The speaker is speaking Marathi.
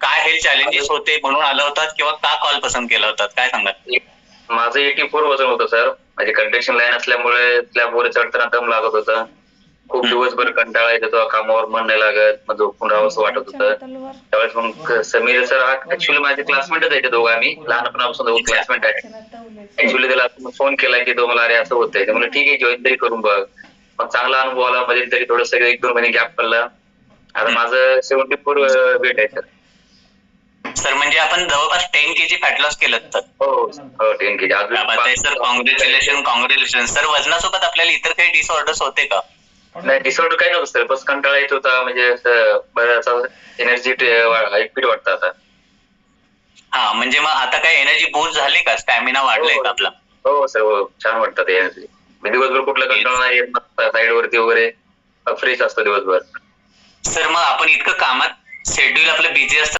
काय हेल्थ चॅलेंजेस होते म्हणून आला होतात किंवा का कॉल पसंत केला होता, काय सांगाल? माझं 84 वजन होतं सर. म्हणजे कंडक्शन लाईन असल्यामुळे स्लॅबवर चढताना दम लागत होता. खूप दिवसभर कंटाळा येत होता, कामावर मन नाही लागत, मग झोपून राहावंसं वाटत होतं. त्यावेळेस मग समीर सर ऍक्च्युली माझे क्लासमेटच आहे, ते दोघं आम्ही लहानपणापासून दोघं क्लासमेट आहे. ऍक्च्युली त्याला फोन केला की तो मला अरे असं होतंय, तर म्हणलं ठीक आहे जॉईन तरी करून बघ. मग चांगला अनुभव आला. मध्ये तरी थोडस 1-2 महिने गॅप पडला. आता माझं 74 वेट आहे सर. सर म्हणजे आपण जवळपास 10 kg फॅट लॉस केलं तर. हो 10 kg. अजून सर कॉंग्रॅच्युलेशन. सर वजनासोबत आपल्याला इतर काही डिसऑर्डर्स होते का? नाही डिसऑर्डर काही नव्हतं सर, बस कंटाळा येत होता. म्हणजे बराच एनर्जी हायपीट वाटतं आता. हा म्हणजे मग आता काय एनर्जी बूस्ट झाली का, स्टॅमिना वाढलाय का आपला? हो सर, हो छान वाटतं एनर्जी. दिवसभर कुठला कंटाळा नाही येत, साईड वरती वगैरे फ्रेश असतं दिवसभर. सर मग आपण इतकं कामात शेड्यूल आपलं बिझी असतं